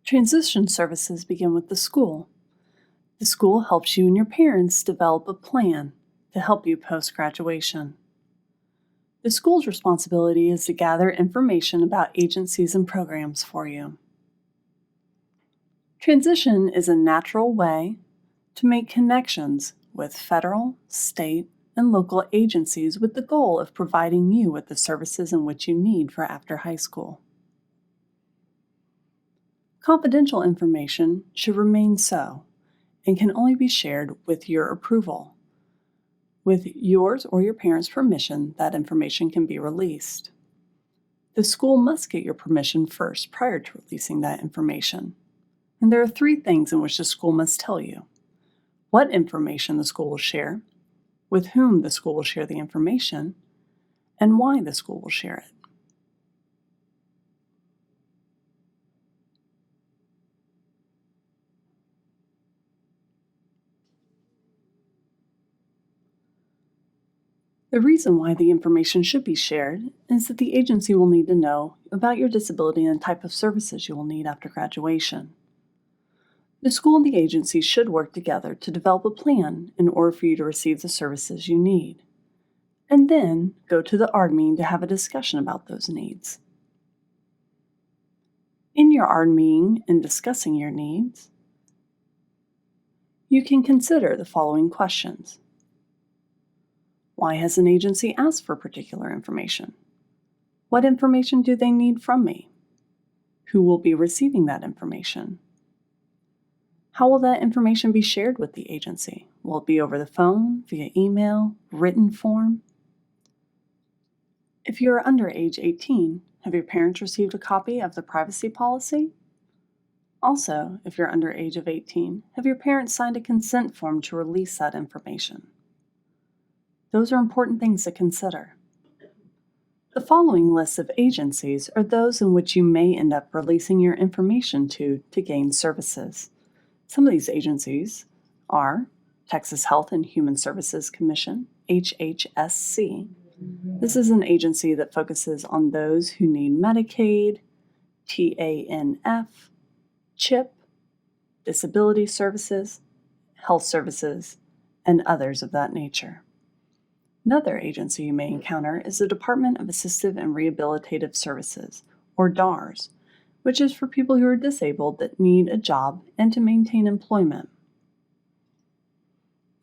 Transition services begin with the school. The school helps you and your parents develop a plan to help you post-graduation. The school's responsibility is to gather information about agencies and programs for you. Transition is a natural way to make connections with federal, state, and local agencies with the goal of providing you with the services in which you need for after high school. Confidential information should remain so and can only be shared with your approval. With yours or your parents' permission, that information can be released. The school must get your permission first prior to releasing that information. And there are 3 things in which the school must tell you: what information the school will share, with whom the school will share the information, and why the school will share it. The reason why the information should be shared is that the agency will need to know about your disability and the type of services you will need after graduation. The school and the agency should work together to develop a plan in order for you to receive the services you need, and then go to the ARD meeting to have a discussion about those needs. In your ARD meeting and discussing your needs, you can consider the following questions. Why has an agency asked for particular information? What information do they need from me? Who will be receiving that information? How will that information be shared with the agency? Will it be over the phone, via email, written form? If you are under age 18, have your parents received a copy of the privacy policy? Also, if you're under age of 18, have your parents signed a consent form to release that information? Those are important things to consider. The following lists of agencies are those in which you may end up releasing your information to gain services. Some of these agencies are Texas Health and Human Services Commission, HHSC. This is an agency that focuses on those who need Medicaid, TANF, CHIP, disability services, health services, and others of that nature. Another agency you may encounter is the Department of Assistive and Rehabilitative Services, or DARS, which is for people who are disabled that need a job and to maintain employment.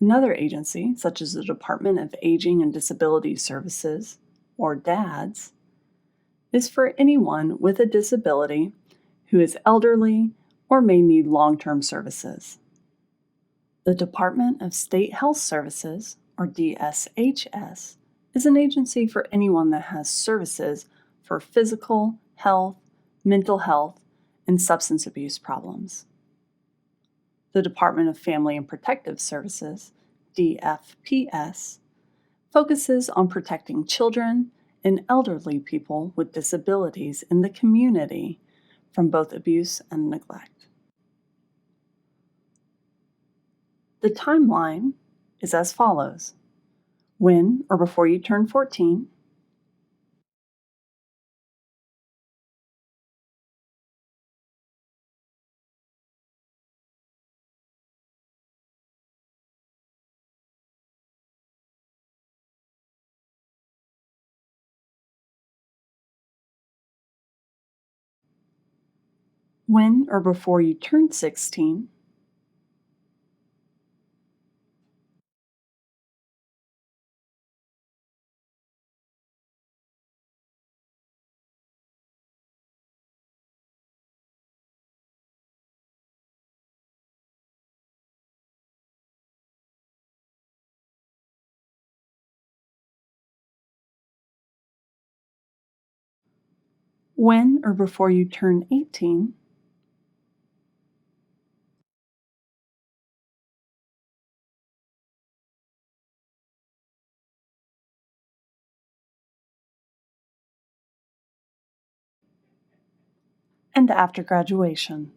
Another agency, such as the Department of Aging and Disability Services, or DADS, is for anyone with a disability who is elderly or may need long-term services. The Department of State Health Services, or DSHS, is an agency for anyone that has services for physical, health, mental health, and substance abuse problems. The Department of Family and Protective Services, DFPS, focuses on protecting children and elderly people with disabilities in the community from both abuse and neglect. The timeline is as follows: when or before you turn 14, when or before you turn 16, when or before you turn 18, and after graduation.